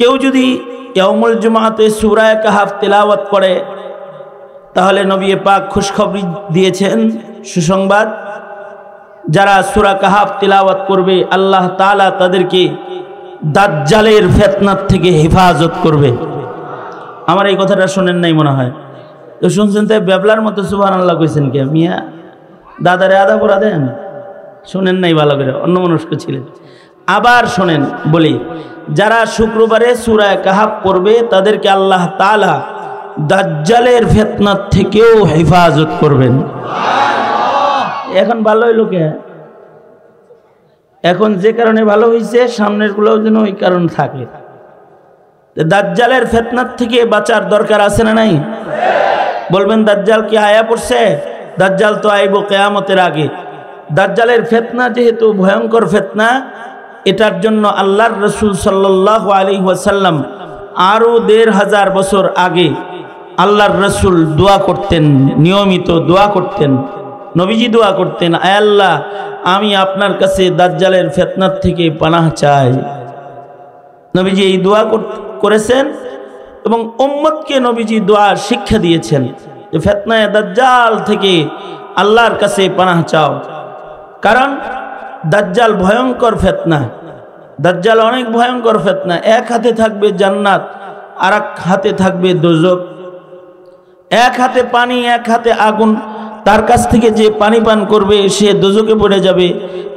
কেউ যদি ইয়াউমুল জুমাতে সূরা কাহাফ তেলাওয়াত করে তাহলে নবী পাক খুশখবরি দিয়েছেন, সুসংবাদ, যারা সূরা কাহাফ তেলাওয়াত করবে আল্লাহ তাআলা তাদেরকে দাজ্জালের ফিতনার থেকে হেফাজত করবে। আমার এই কথাটা শুনেন নাই মনে হয়? তো শুনছেন তাই বেবলার মতো সুবহানাল্লাহ কইছেন কে মিয়া? দাদারে আদা পড়া দেন, শুনেন নাই ভালো করে, অন্যমনস্ক ছিলেন। আবার শোনেন বলি, যারা শুক্রবারে সূরা কাহাফ পড়বে তাদেরকে আল্লাহ তাআলা দাজ্জালের ফিতনার থেকেও হেফাজত করবেন। এখন ভালো হইল কে? এখন যে কারণে ভালো হইছে সামনের গুলোও যেন ওই কারণ থাকে। দাজ্জালের ফিতনার থেকে বাঁচার দরকার আছে না নাই? বলবেন দাজ্জাল কি আয়া পড়ছে? দাজ্জাল তো আইব কিয়ামতের আগে। দাজ্জালের ফিতনা যেহেতু ভয়ঙ্কর ফিতনা, এটার জন্য আল্লাহর রাসূল সাল্লাল্লাহু আলাইহি ওয়াসাল্লাম আরো ১৫০০ বছর আগে আল্লাহর রাসূল দোয়া করতেন, নিয়মিত দোয়া করতেন। নবীজি দোয়া করতেন, আয় আল্লাহ, আমি আপনার কাছে দাজ্জালের ফিতনার থেকে পানাহ চাই। নবীজি এই দোয়া করেছেন এবং উম্মতকে নবীজি দোয়া শিক্ষা দিয়েছেন যে ফিতনায়ে দাজ্জাল থেকে আল্লাহর কাছে পানাহ চাও। কারণ দাজ্জাল ভয়ঙ্কর ফিতনা, দাজ্জাল অনেক ভয়ঙ্কর ফিতনা। এক হাতে থাকবে জান্নাত, আর এক হাতে থাকবে দোজখ। এক হাতে পানি, এক হাতে আগুন। তার কাছ থেকে যে পানি পান করবে সে দোজখে পড়ে যাবে,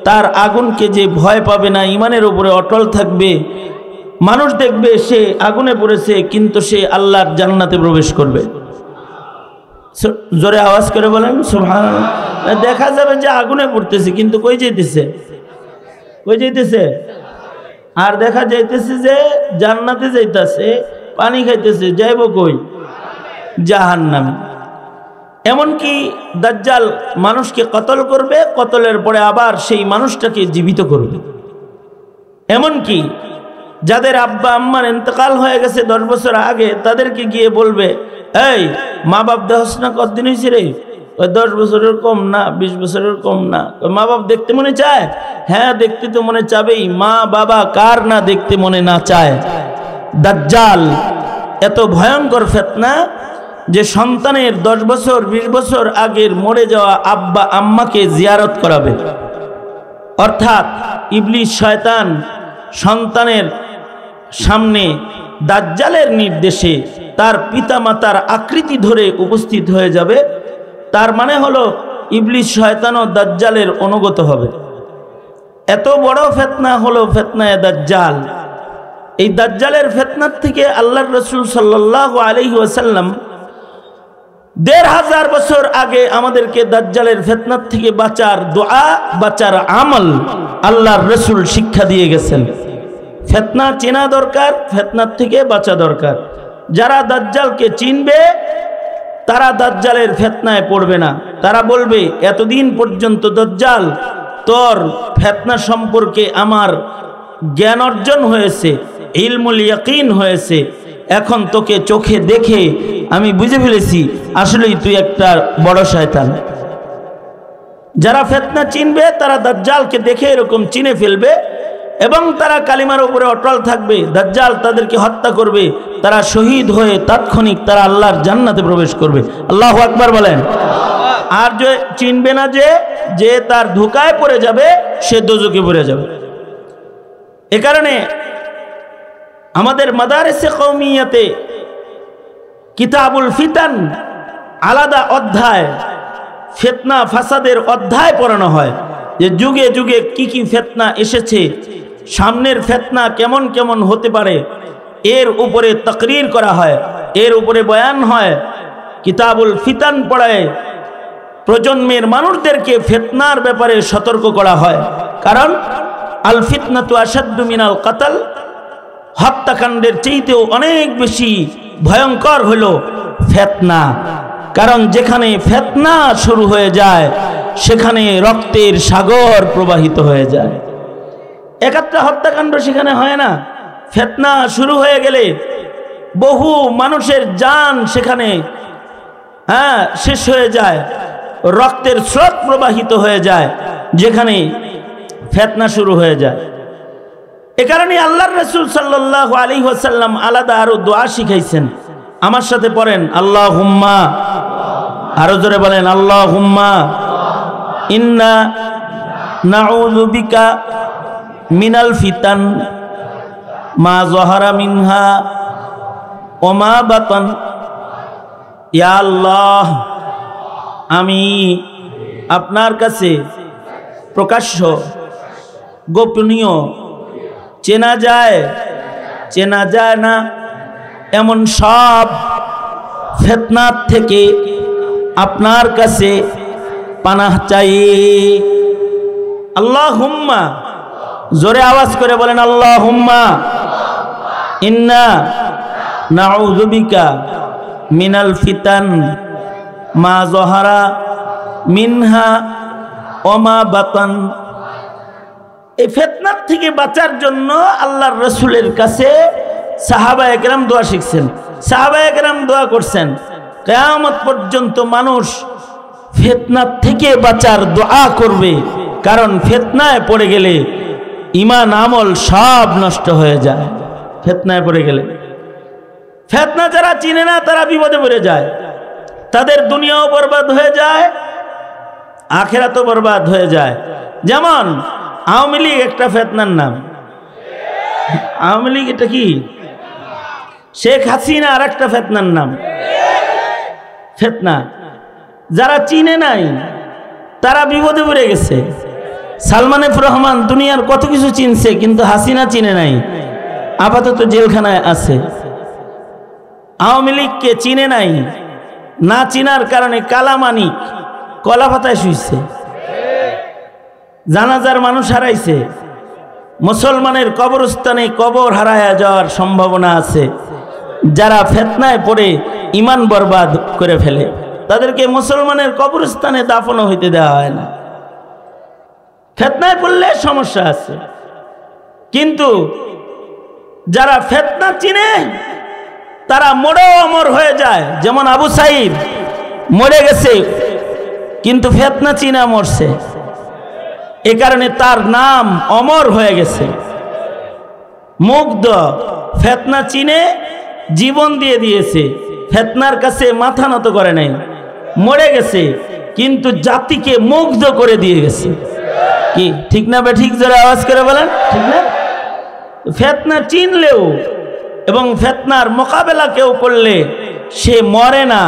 তার আগুনকে যে ভয় পাবে না, ঈমানের উপরে অটল থাকবে, মানুষ দেখবে সে আগুনে পড়েছে কিন্তু সে আল্লাহর জান্নাতে প্রবেশ করবে। জোরে আওয়াজ করে বলেন সুবহানাল্লাহ। দেখা যাবে যে আগুনে পড়তেছে কিন্তু কই যাইতেছে? কই যাইতেছে? আর দেখা যাইতেছে যে জান্নাতে যাইতেছে, পানি খাইতেছে, যাইব কই? জাহান্নামে। এমনকি দাজ্জাল মানুষকে কতল করবে, কতলের পরে আবার সেই মানুষটাকে জীবিত করবে। এমনকি যাদের আব্বা আম্মার ইন্তেকাল হয়ে গেছে 10 বছর আগে, তাদেরকে গিয়ে বলবে, এই মা বাপ দেহস না, কতদিন হয়েছে রে? ওই 10 বছরের কম না, 20 বছরের কম না। মা বাপ দেখতে মনে চায়? হ্যাঁ, দেখতে তো মনে চাবেই। মা বাবা কার না দেখতে মনে না চায়? দাজ্জাল এত ভয়ঙ্কর ফিতনা যে সন্তানের 10 বছর 20 বছর আগের মরে যাওয়া আব্বা আম্মাকে জিয়ারত করাবে। অর্থাৎ ইবলিস শয়তান সন্তানের সামনে দাজ্জালের নির্দেশে তার পিতামাতার আকৃতি ধরে উপস্থিত হয়ে যাবে। তার মানে হলো ইবলিস শয়তানও দাজ্জালের অনুগত হবে। এত বড় ফিতনা হলো ফিতনায়ে দাজ্জাল। এই দাজ্জালের ফিতনার থেকে আল্লাহর রাসূল সাল্লাল্লাহু আলাইহি ওয়াসাল্লাম ১৫০০ বছর আগে আমাদেরকে দাজ্জালের ফিতনার থেকে বাঁচার দোয়া, বাঁচার আমল আল্লাহর রাসূল শিক্ষা দিয়ে গেছেন। ফিতনা চেনা দরকার, ফিতনার থেকে বাঁচা দরকার। যারা দাজ্জালকে চিনবে তারা দাজ্জালের ফিতনায় পড়বে না। তারা বলবে, এতদিন পর্যন্ত দাজ্জাল তোর ফিতনা সম্পর্কে আমার জ্ঞান অর্জন হয়েছে, ইলমুল ইয়াকিন হয়েছে, এখন তোকে চোখে দেখে আমি বুঝে ফেলেছি আসলেই তুই একটা বড় শয়তান। যারা ফিতনা চিনবে তারা দাজ্জালকে দেখে এরকম চিনে ফেলবে এবং তারা কালিমার উপরে অটল থাকবে। দাজ্জাল তাদেরকে হত্যা করবে, তারা শহীদ হয়ে তাৎক্ষণিক তারা আল্লাহর জান্নাতে প্রবেশ করবে। আল্লাহু আকবার বলেন। আর যে চিনবে না, যে তার ধোঁকায় পড়ে যাবে, সে দোজখে পড়ে যাবে। এ কারণে আমাদের মাদারিসে কওমিয়াতে কিতাবুল ফিতান আলাদা অধ্যায়, ফিতনা ফাসাদের অধ্যায় পড়ানো হয়, যে যুগে যুগে কি কি ফিতনা এসেছে, সামনের ফিতনা কেমন কেমন হতে পারে, এর উপরে তাকরীর করা হয়, এর উপরে বয়ান হয়। কিতাবুল ফিতান পড়ায় প্রজন্মের মানুষদেরকে ফিতনার ব্যাপারে সতর্ক করা হয়। কারণ আল ফিতনাতু আশাদ্দু মিনাল কাতাল, হত্যাকাণ্ডের চাইতেও অনেক বেশি ভয়ঙ্কর হলো ফিতনা। কারণ যেখানে ফিতনা শুরু হয়ে যায় সেখানে রক্তের সাগর প্রবাহিত হয়ে যায়। একটা হত্যাকাণ্ড সেখানে হয় না, ফিতনা শুরু হয়ে গেলে বহু মানুষের জান সেখানে শেষ হয়ে যায়, রক্তের স্রোত প্রবাহিত হয়ে যায় যেখানে ফিতনা শুরু হয়ে যায়। এ কারণে আল্লাহর রাসূল সাল্লাল্লাহু আলাইহি ওয়াসাল্লাম আলাদা আরো দোয়া শিখাইছেন। আমার সাথে পড়েন আল্লাহুম্মা, আরো জোরে বলেন আল্লাহুম্মা ইন্না নাউযু বিকা মিনাল ফিতান মা যাহারা মিনহা ওয়া মা বাতান। ইয়া আল্লাহ, আমি আপনার কাছে প্রকাশ্য, গোপনীয়, চেনা যায় না এমন সব ফিতনার থেকে আপনার কাছে পানাহ চাই। আল্লাহুম্মা, জোরে আওয়াজ করে বলেন আল্লাহুম্মা ইন্না নাউযু বিকা মিনাল ফিতান মা যাহারা মিনহা ওয়া মা বাতান। এই ফিতনার থেকে বাঁচার জন্য আল্লাহর রাসূলের কাছে সাহাবায়ে কেরাম দোয়া শিখছেন, সাহাবায়ে কেরাম দোয়া করছেন। কিয়ামত পর্যন্ত মানুষ ফিতনার থেকে বাঁচার দোয়া করবে, কারণ ফিতনায় পড়ে গেলে ঈমান আমল সব নষ্ট হয়ে যায়। ফিতনায় পড়ে গেলে, ফিতনা যারা চিনে না তারা বিপদে পড়ে যায়, তাদের দুনিয়াও বরবাদ হয়ে যায়, আখিরাতও বরবাদ হয়ে যায়। যেমন আওয়ামী লীগ একটা ফিতনার নাম। আওয়ামী লীগ এটা কি? শেখ হাসিনা আর একটা ফিতনার নাম, ফিতনা। যারা চিনে নাই তারা বিপদে পড়ে গেছে। সালমান এফ রহমান দুনিয়ার কত কিছু চিনছে, কিন্তু হাসিনা চিনে নাই, আপাতত জেলখানায় আছে। আওয়ামী লীগকে চিনে নাই, না চিনার কারণে কালামানিক কলা পাতায় শুইছে, জানাজার মানুষ হারাইছে, মুসলমানের কবরস্থানে কবর হারায়া যাওয়ার সম্ভাবনা আছে। যারা ফিতনায় পড়ে ঈমান বরবাদ করে ফেলে তাদেরকে মুসলমানের কবরস্থানে দাফনও হইতে দেওয়া হয় না। ফিতনায় পড়লে সমস্যা আছে, কিন্তু যারা ফিতনা চিনে তারা মরেও অমর হয়ে যায়। যেমন আবু সাঈদ মরে গেছে, কিন্তু ফিতনা চিনা মরছে, এ কারণে তার নাম অমর হয়ে গেছে। মুগ্ধ ফিতনা চিনে জীবন দিয়ে দিয়েছে, ফিতনার কাছে মাথা নত করে নাই, মরে গেছে, কিন্তু জাতিকে মুগ্ধ করে দিয়ে গেছে। কি ঠিক না? ঠিক জোরে আওয়াজ করে বলেন ঠিক না? ফিতনা চিনলেও এবং ফিতনার মোকাবেলা কেউ করলে সে মরে না,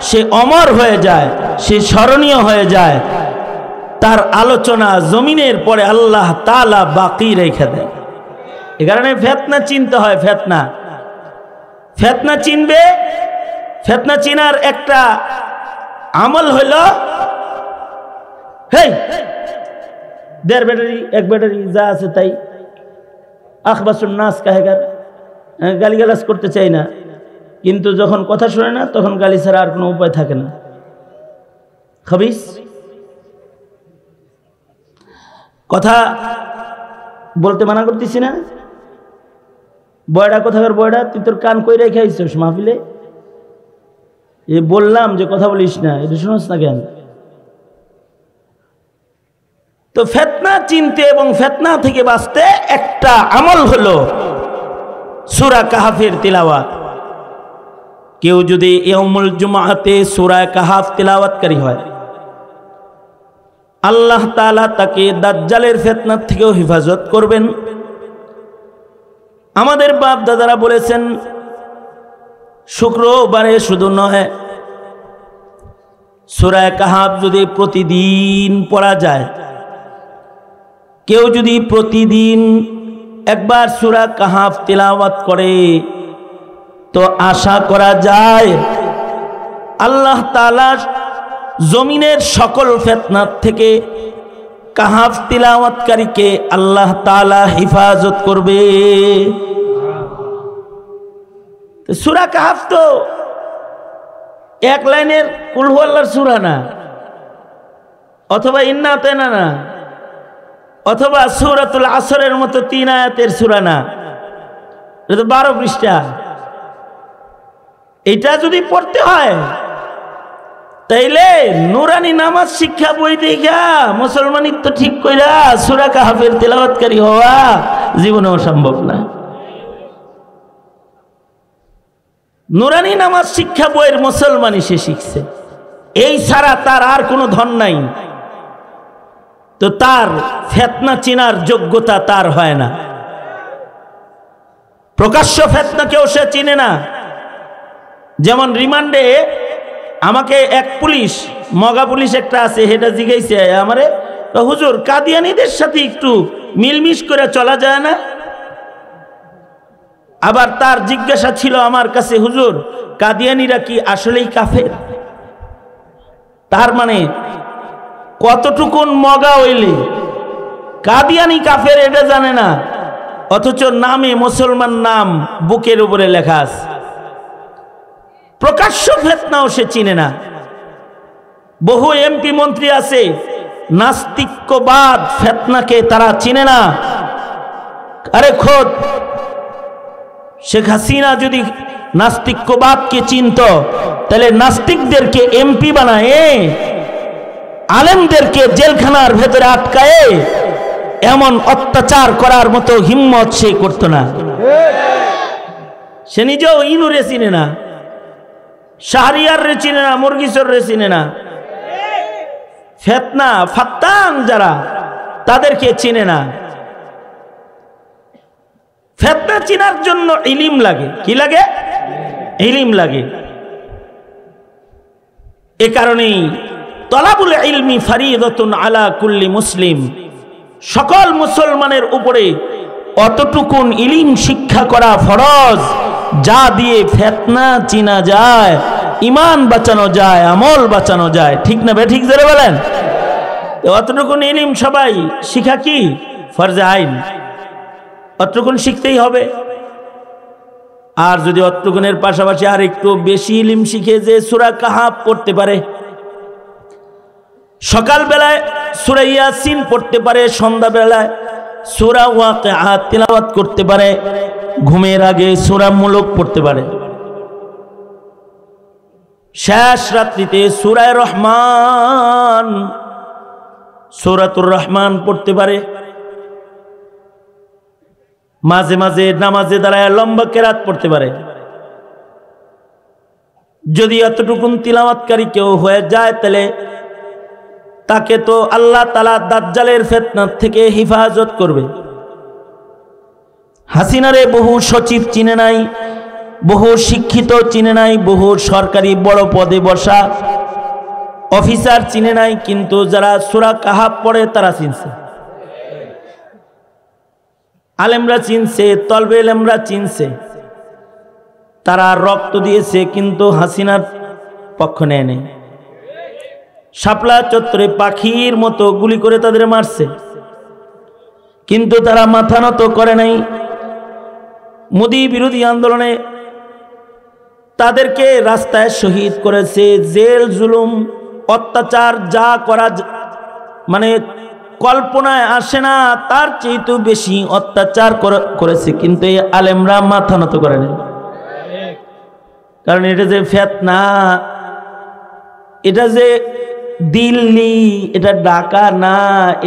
সে অমর হয়ে যায়, সে স্মরণীয় হয়ে যায়। তার আলোচনা জমিনের পরে আল্লাহ তাআলা বাকি রেখে দেয়। এ কারণে ফিতনা চিনতে হয়। ফিতনা চিনবে। ফিতনা চিনার একটা আমল হইল, হেই 1.5 ব্যাটারি 1 ব্যাটারি যা আছে তাই, আখবাসুন নাস কাহেগার। গালিগালাজ করতে চাই না, কিন্তু যখন কথা শোনে না তখন গালি ছাড়া আর কোনো উপায় থাকে না। খবিস কথা বলতে মানা করতেছি না। বয়ডা কোথাকার বয়ডা, তুই তোর কান কই রেখে আইছিস মাহফিলে? এ বললাম যে কথা বলিস না, এটা শুনোস না কেন? তো ফিতনা চিনতে এবং ফিতনা থেকে বাঁচতে একটা আমল হলো সূরা কাহাফের তিলাওয়াত। কেউ যদি ইয়াউমুল জুমআতে সূরা কাহাফ তিলাওয়াতকারী হয়, আল্লাহ তাআলা তাকে দাজ্জালের ফিতনা থেকেও হেফাজত করবেন। আমাদের বাপ দাদারা বলেছেন শুক্রবারে শুধু নয়, সূরা কাহাফ যদি প্রতিদিন পড়া যায়, কেউ যদি প্রতিদিন একবার সূরা কাহাফ তিলাওয়াত করে, তো আশা করা যায় আল্লাহ তাআলা জমিনের সকল ফিতনা থেকে কাহাফ তিলাওয়াতকারীকে আল্লাহ তাআলা হেফাজত করবে। সূরা কাহাফ তো এক লাইনের কুল হু আল্লাহর সূরা না, অথবা ইন্না আতাইনা না, অথবা সূরাতুল আসরের মতো 3 আয়াতের সূরা না, এটা 12 পৃষ্ঠা। এটা যদি পড়তে হয় তাইলে নুরানি নামাজ শিক্ষা বই দেখা মুসলমানিত্ব ঠিক কইরা সূরা কাহাফের তেলাওয়াতকারী হওয়া জীবনেও সম্ভব না। নুরানি নামাজ শিক্ষা বইয়ের মুসলমানই সে শিখছে, এই ছাড়া তার আর কোনো ধন নাই। তো তার ফিতনা চিনার যোগ্যতা তার হয় না। প্রকাশ্য ফিতনাকেও সে চিনে না। যেমন রিমান্ডে আমাকে এক পুলিশ, মগা পুলিশ একটা আছে, সেটা জিজ্ঞাসা আমারে, হুজুর কাদিয়ানীদের সাথে একটু মিলমিশ করে চলা যায় না? আবার তার জিজ্ঞাসা ছিল আমার কাছে, হুজুর কাদিয়ানীরা কি আসলেই কাফের? তার মানে কতটুকুন মগা হইলে কাদিয়ানী কাফের এটা জানে না, অথচ নামে মুসলমান নাম বুকের উপরে লেখা আছে। প্রকাশ্য ফিতনাও সে চিনে না। বহু এমপি মন্ত্রী আছে, নাস্তিক্যবাদ ফিতনাকে তারা চিনে না। আরে খোদ শেখ হাসিনা যদি নাস্তিক্যবাদকে চিনত, তাহলে নাস্তিকদেরকে এমপি বানায়, আলেমদেরকে জেলখানার ভেতরে আটকায় এমন অত্যাচার করার মতো হিম্মত সে করত না। সে নিজেও ইনুরে চিনে না, শাহরিয়ার রে চিনে না, মুরগিসর রে চিনে না। ফিতনা ফাত্তান যারা, তাদেরকে চিনে না। ফিতনা চিনার জন্য ইলম লাগে। কি লাগে? ইলম লাগে। এ কারণেই তলাবুল ইলমি ফরিদাতুন আলা কুল্লি মুসলিম, সকল মুসলমানের উপরে অতটুকুন ইলম শিক্ষা করা ফরজ, যা দিয়ে ফিতনা চিনা যায়, ঈমান বাঁচানো যায়, আমল বাঁচানো যায়। ঠিক না বেঠিক জোরে বলেন? অতটুকুন ইলম সবাই শিখা কি ফরজে আইন, অতটুকুন শিখতেই হবে। আর যদি অতটুকুনের পাশাপাশি আর একটু বেশি ইলম শিখে যে সূরা কাহাফ পড়তে পারে, সকাল বেলায় সূরা ইয়াসিন পড়তে পারে, সন্ধ্যা বেলায় সূরা ওয়াকিআ তিলাওয়াত করতে পারে, ঘুমের আগে সূরা মুলক পড়তে পারে, শেষ রাত্রিতে সূরা রহমান, সূরাতুর রহমান পড়তে পারে, মাঝে মাঝে নামাজে দাঁড়ায় লম্বা কেরাত পড়তে পারে। যদি এতটুকুন তিলাওয়াতকারী কেউ হয়ে যায়, তাহলে তাকে তো আল্লাহ তাআলা দাজ্জালের ফিতনা থেকে হেফাজত করবে। হাসিনারে বহু সচিব চিনে নাই, বহু শিক্ষিত চিনে নাই, বহু সরকারি বড় পদে বসা অফিসার চিনে নাই, কিন্তু যারা সূরা কাহাফ পড়ে তারা চিনছে। আলেমরা চিনছে, তলবে ইলমরা চিনছে, তারা রক্ত দিয়েছে, কিন্তু হাসিনার পক্ষ নেয় নাই। শাপলা চত্বরে পাখির মতো গুলি করে তাদের মারছে, কিন্তু তারা মাথা নত করে নাই। মোদি বিরোধী আন্দোলনে তাদেরকে রাস্তায় শহীদ করেছে, জেল জুলুম অত্যাচার যা করা মানে কল্পনায় আসে না, তার চেয়ে বেশি অত্যাচার করেছে, কিন্তু এই আলেমরা মাথা নত করে নাই। কারণ এটা যে ফিতনা, এটা যে দিল্লি, এটা ঢাকা না,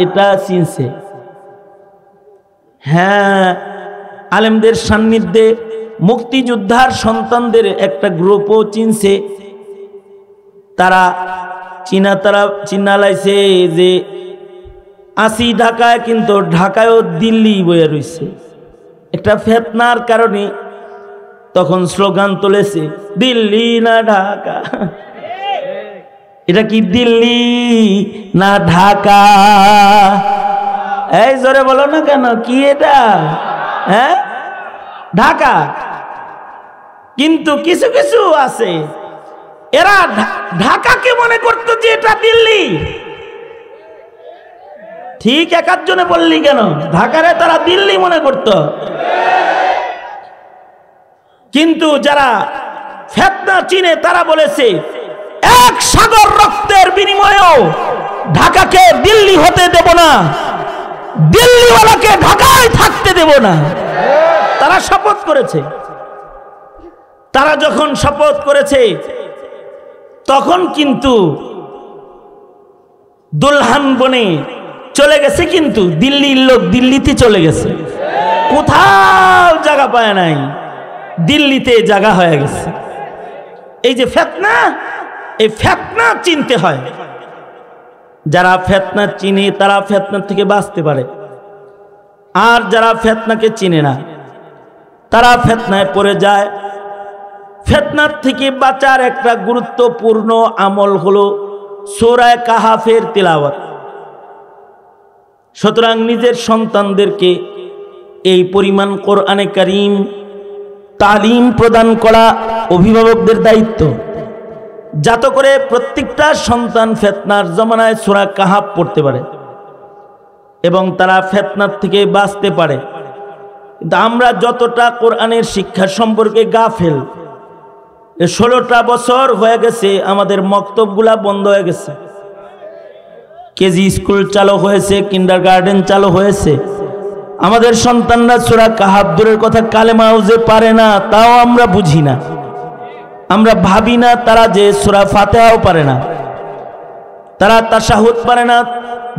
এটা চিনছে। হ্যাঁ, আলেমদের সান্নিধ্যে মুক্তিযোদ্ধার সন্তানদের একটা গ্রুপও চিনছে। তারা চিনা লাইছে যে আসি ঢাকায়, কিন্তু ঢাকায়ও দিল্লি বয়ে রয়েছে। একটা ফিতনার কারণে তখন স্লোগান তুলেছে, দিল্লি না ঢাকা। এটা কি দিল্লি না ঢাকা? এই জোরে বলো না কেন, কি এটা? হ্যাঁ, ঢাকা। কিন্তু কিছু কিছু আছে, এরা ঢাকাকে মনে করতো যে এটা দিল্লি। ঠিক একজনে বললি কেন, ঢাকারে তারা দিল্লি মনে করত। কিন্তু যারা ফিতনা চিনে তারা বলেছে, এক সাগর রক্তের বিনিময়েও ঢাকাকে দিল্লি হতে দেব না, দিল্লিওয়ালাকে ঢাকায় থাকতে দেব না। তারা শপথ করেছে। তারা যখন শপথ করেছে, তখন কিন্তু দুলহান বনে চলে গেছে, কিন্তু দিল্লির লোক দিল্লিতে চলে গেছে। কোথাও জায়গা পায় নাই, দিল্লিতে জায়গা হয়ে গেছে। এই যে ফিতনা, এই ফিতনা চিনতে হয়। যারা ফিতনা চিনে তারা ফিতনার থেকে বাঁচতে পারে, আর যারা ফিতনাকে চিনে না তারা ফিতনায় পড়ে যায়। ফিতনার থেকে বাঁচার একটা গুরুত্বপূর্ণ আমল হলো সূরা কাহাফের তিলাওয়াত। সুতরাং নিজের সন্তানদেরকে এই পরিমাণ কোরআনে কারীম তালিম প্রদান করা অভিভাবকদের দায়িত্ব, যাতে করে প্রত্যেকটা সন্তান ফিতনার জমানায় সূরা কাহাফ পড়তে পারে এবং তারা ফিতনার থেকে বাঁচতে পারে। কিন্তু আমরা যতটা কোরআনের শিক্ষা সম্পর্কে গাফেল, 16টা বছর হয়ে গেছে আমাদের মক্তবগুলা বন্ধ হয়ে গেছে। কেজি স্কুল চালু হয়েছে, কিন্ডারগার্টেন চালু হয়েছে, আমাদের সন্তানরা সূরা কাহাফ দূরের কথা কালেমাও যে পারে না তাও আমরা বুঝি না। আমরা ভাবি না তারা যে সূরা ফাতিহাও পারে না, তারা তাশাহুদ পারে না,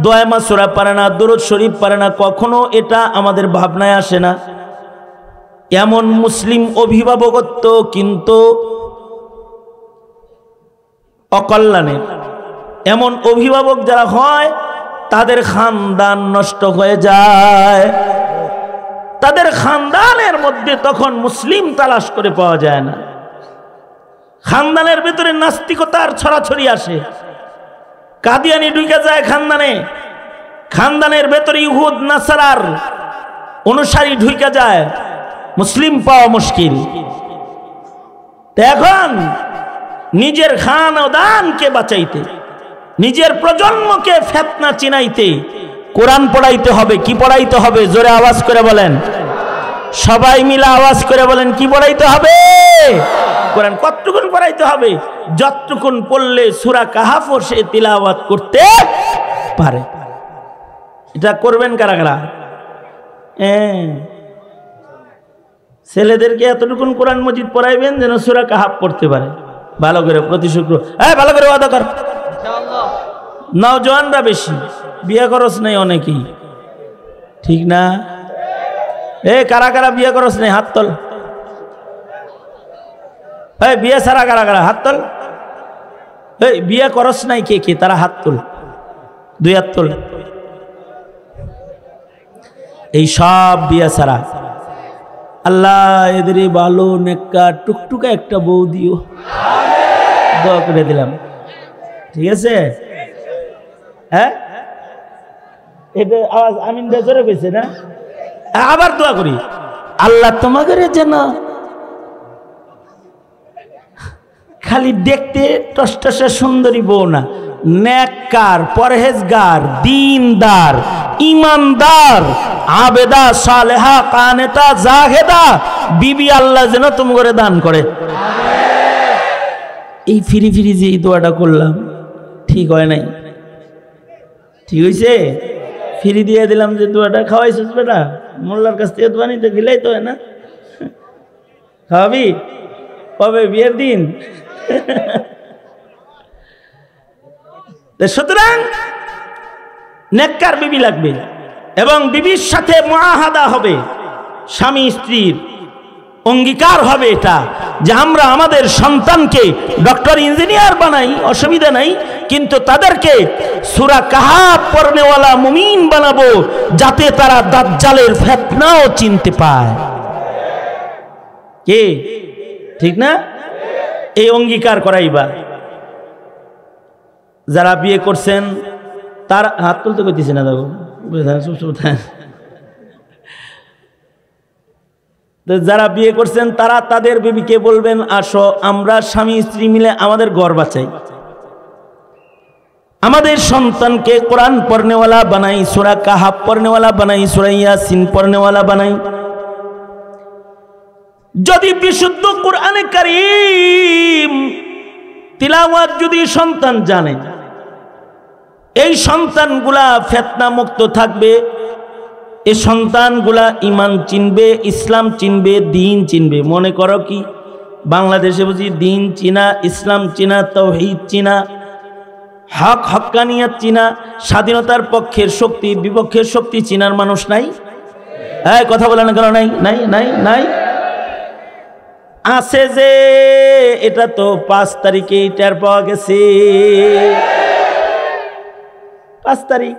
দোয়া মাসুরা পারে না, দুরূদ শরীফ পারে না, কখনো এটা আমাদের ভাবনায় আসে না। এমন মুসলিম অভিভাবকত্ব কিন্তু অকল্যাণের। এমন অভিভাবক যারা হয় তাদের খানদান নষ্ট হয়ে যায়, তাদের খানদানের মধ্যে তখন মুসলিম তালাশ করে পাওয়া যায় না। খানদানের ভিতরে নাস্তিকতার ছড়াছড়ি আসে, কাদিয়ানি ঢুকে যায় খানদানে, খানদানের ভেতরে ইহুদ নাসারার অনুসারী ঢুকে যায়, মুসলিম পাওয়া মুশকিল। এখন নিজের খানদানকে বাঁচাইতে, নিজের প্রজন্মকে ফিতনা চিনাইতে কোরআন পড়াইতে হবে। কি পড়াইতে হবে? জোরে আওয়াজ করে বলেন, সবাই মিলে আওয়াজ করে বলেন, কি পড়াইতে হবে? কোরআন। কতটুকুন পড়াইতে হবে? যতটুকুন পড়লে সূরা কাহাফও সে তিলাওয়াত করতে পারে। এটা করবেন কারা কারা? ছেলেদেরকে এতটুকুন কোরআন মজিদ পড়াইবেন যেন সূরা কাহাফ পড়তে পারে ভালো করে প্রতি শুক্র। ভালো করে ওয়াদা কর। নওজোয়ানরা বেশি, বিয়ে করস নাই অনেকেই, ঠিক না? কারা কারা বিয়ে করস নাই হাত তোল। বিয়ে ছাড়া কারা কারা হাত তোল। বিয়ে করস নাই কে কে? তারা হাত তোল, 2 হাত তোল। এই সব বিয়ে ছাড়া। আল্লাহ এদের ভালো নেককার টুকটুকা একটা বউ দিও, দোয়া করে দিলাম, ঠিক আছে? এটা আওয়াজ আমিন বেজরে কইছে না? আবার দোয়া করি, আল্লাহ তোমাদের যেন খালি দেখতে টসটসে সুন্দরী বউ না, নেককার, পরহেজগার, দিনদার, ইমানদার, আবেদা, সালেহা, কানেতা, জাহেদা বিবি আল্লাহ যেন তুমি করে দান করে। এই ফিরি ফিরি যে এই দোয়াটা করলাম ঠিক হয় নাই? ঠিক হয়েছে? ফিরি দিয়ে দিলাম যে দোয়াটা, খাওয়াইছিস বেটা, মোল্লার কাছ থেকে দোয়া নিতে গেলেই তো হয় না? খাওয়াবি কবে? বিয়ের দিন। সুতরাং নেককার বিবি লাগবে এবং বিবির সাথে মুআহাদা হবে, স্বামী স্ত্রীর অঙ্গীকার হবে এটা যে আমরা আমাদের সন্তানকে ডক্টর ইঞ্জিনিয়ার বানাই, অসুবিধা নাই, কিন্তু তাদেরকে সূরা কাহাফ পড়নেওয়ালা মুমিন বানাবো যাতে তারা দাজ্জালের ফিতনাও চিনতে পায়। কে? ঠিক না? এই অঙ্গীকার করাইবা। যারা বিয়ে করছেন তার হাত তুলতে কইতেছে না, দেখো যারা বিয়ে করছেন তারা তাদের বিবিকে বলবেন, আসো আমরা স্বামী স্ত্রী মিলে আমাদের ঘর বাঁচাই, আমাদের সন্তানকে কোরআন পড়নেওয়ালা বানাই, সূরা কাহাফ পড়নেওয়ালা বানাই, সূরা ইয়াসিন পড়নেওয়ালা বানাই। যদি বিশুদ্ধ কোরআনে কারীম তিলাওয়াত যদি সন্তান জানে, এই সন্তানগুলা ফিতনা মুক্ত থাকবে, এই সন্তানগুলা ঈমান চিনবে, ইসলাম চিনবে, দ্বীন চিনবে। মনে করো কি বাংলাদেশে বুঝি দ্বীন চিনা, ইসলাম চিনা, তাওহীদ চিনা, হক হক্কানিয়াত চিনা, স্বাধীনতার পক্ষের শক্তি বিপক্ষের শক্তি চিনার মানুষ নাই? এই কথা বলে না কেন? নাই নাই নাই নাই আছে যে, এটা তো 5 তারিখেই টের পাওয়া গেছে। 5 তারিখ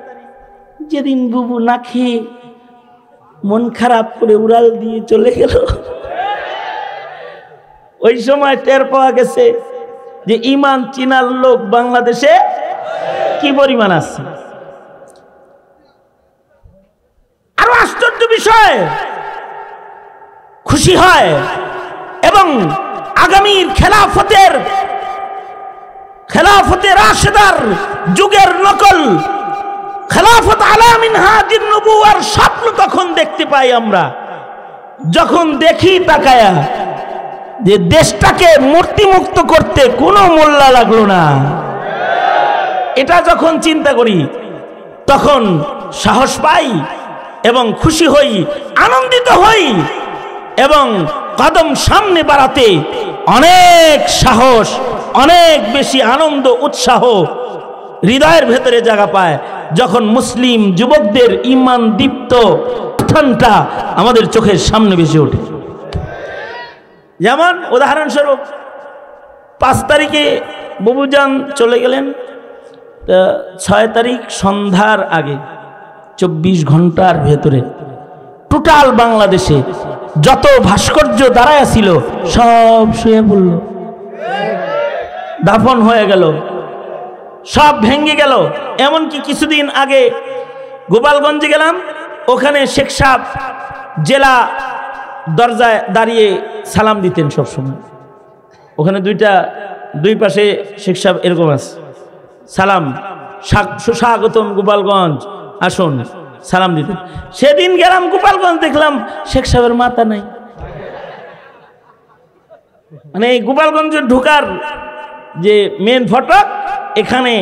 যেদিন বুবু না খেয়ে মন খারাপ করে উড়াল দিয়ে চলে গেল, ওই সময় টের পাওয়া গেছে যে ইমান চিনার লোক বাংলাদেশে কি পরিমাণ আছে। আরো আশ্চর্য বিষয়, খুশি হয় এবং আগামীর খেলাফতে রাশেদার যুগের নকল খেলাফত আলা মিনহাজিন নবুওয়ার স্বপ্ন তখন দেখতে পাই আমরা, যখন দেখি তাকায়া যে দেশটাকে মূর্তিমুক্ত করতে কোনো মোল্লা লাগলো না। এটা যখন চিন্তা করি তখন সাহস পাই এবং খুশি হই, আনন্দিত হই এবং কদম সামনে বাড়াতে অনেক সাহস, অনেক বেশি আনন্দ উৎসাহ হৃদয়ের ভেতরে জায়গা পায় যখন মুসলিম যুবকদের ঈমান দীপ্ত উত্থানটা আমাদের চোখের সামনে ভেসে ওঠে। যেমন উদাহরণস্বরূপ 5 তারিখে বুবুজান চলে গেলেন, 6 তারিখ সন্ধ্যার আগে 24 ঘন্টার ভেতরে টোটাল বাংলাদেশে যত ভাস্কর্য দাঁড়ায় ছিল সব শুয়ে পড়ল, দাফন হয়ে গেল, সব ভেঙে গেল। এমনকি কিছুদিন আগে গোপালগঞ্জে গেলাম, ওখানে শেখ সাহেব জেলা দরজায় দাঁড়িয়ে সালাম দিতেন সবসময়। ওখানে দুই পাশে শেখ সাহেব এরকম আছে, সালাম, সুস্বাগতম গোপালগঞ্জ, আসুন, সালাম দিতেন। সেদিন গেলাম গোপালগঞ্জ, দেখলাম শেখ সাহেবের মাথা নাই। মানে এই গোপালগঞ্জে ঢোকার যে মেন ফটক, এখানে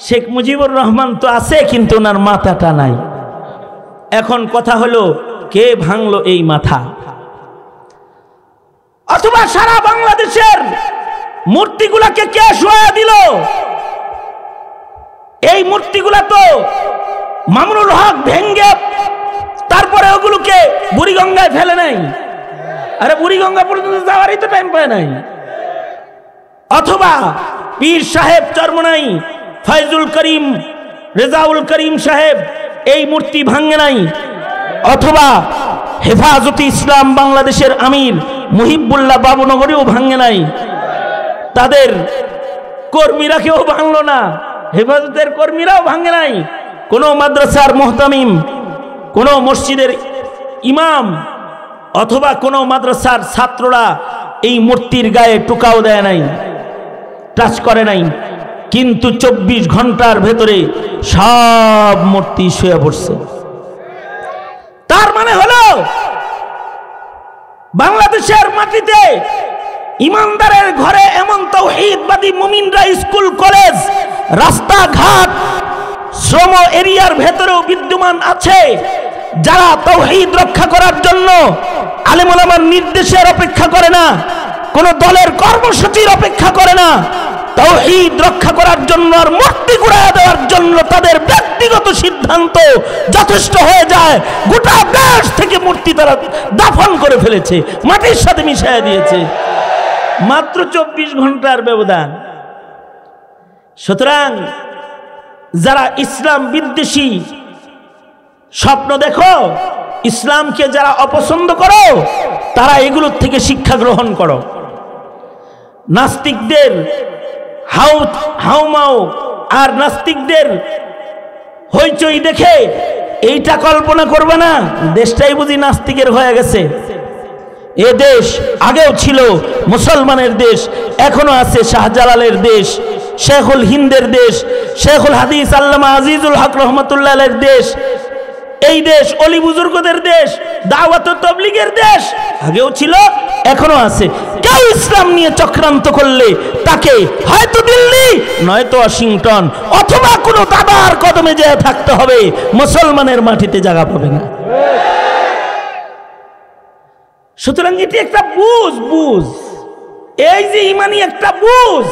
শেখ মুজিবুর রহমান তো আছে কিন্তু ওনার মাথাটা নাই। এখন কথা হলো কে ভাঙলো এই মাথা? অথবা সারা বাংলাদেশের মূর্তিগুলাকে কে শোয়া দিল? এই মূর্তিগুলা তো মামুনুল হক ভেঙ্গে তারপরে ওগুলোকে বুড়িগঙ্গায় ফেলে নাই। আরে বুড়িগঙ্গা পর্যন্ত যাওয়ারই তো টাইম পায় নাই। অথবা পীর সাহেব চরমনাই ফয়জুল করিম, রেজাউল করিম সাহেব এই মূর্তি ভাঙে নাই। অথবা হেফাজতে ইসলাম বাংলাদেশের আমির মুহিবুল্লাহ বাবুনগরেও ভাঙে নাই, তাদের কর্মীরা কেউ ভাঙলো না, হেফাজতের কর্মীরাও ভাঙে নাই। কোন মাদ্রাসার মুহতামিম, কোন মসজিদের ইমাম অথবা কোন মাদ্রাসার ছাত্ররা এই মূর্তির গায়ে টোকাও দেয় নাই, টাচ করে নাই। কিন্তু 24 ঘন্টার ভেতরে সব মূর্তি শুয়ে পড়ছে। তার মানে হলো বাংলাদেশের মাটিতে ইমানদারের ঘরে এমন তাওহীদবাদী মুমিনরা স্কুল, কলেজ, রাস্তাঘাট, শ্রম এরিয়ার ভেতরেও বিদ্যমান আছে, যারা তাওহীদ রক্ষা করার জন্য আলেম ওলামার নির্দেশের অপেক্ষা করে না, কোন দলের কর্মসূচির অপেক্ষা করে না, তাওহীদ রক্ষা করার জন্য আর মূর্তি গুড়াইয়া দেওয়ার জন্য তাদের ব্যক্তিগত সিদ্ধান্ত যথেষ্ট হয়ে যায়। গোটা দেশ থেকে মূর্তি তারা দাফন করে ফেলেছে, মাটির সাথে মিশিয়ে দিয়েছে, মাত্র 24 ঘন্টার ব্যবধান। সুতরাং যারা ইসলাম বিদ্বেষী স্বপ্ন দেখো, ইসলামকে যারা অপছন্দ করো, তারা এগুলোর থেকে শিক্ষা গ্রহণ করো। নাস্তিকদের হাউমাউ আর নাস্তিকদের হইচই দেখে এইটা কল্পনা করবে না দেশটাই বুঝি নাস্তিকের হয়ে গেছে। এ দেশ আগেও ছিল মুসলমানের দেশ, এখনো আছে শাহজালালের দেশ, শেখুল হিন্দের দেশ, শেখুল হাদিস আল্লামা আজিজুল হক রহমতুল্লাহ আলাইহির দেশ। এই দেশ অলি বুজুর্গদের দেশ, দাওয়াত ও তাবলীগের দেশ, আগেও ছিল এখনো আছে। কেউ ইসলাম নিয়ে চক্রান্ত করলে তাকে হয়তো দিল্লি নয়তো ওয়াশিংটন অথবা কোনো দাদার কদমে যেয়ে থাকতে হবে, মুসলমানের মাটিতে জায়গা পাবে না। সুতরাং এটি একটা বুঝ, এই যে ইমানি একটা বুঝ,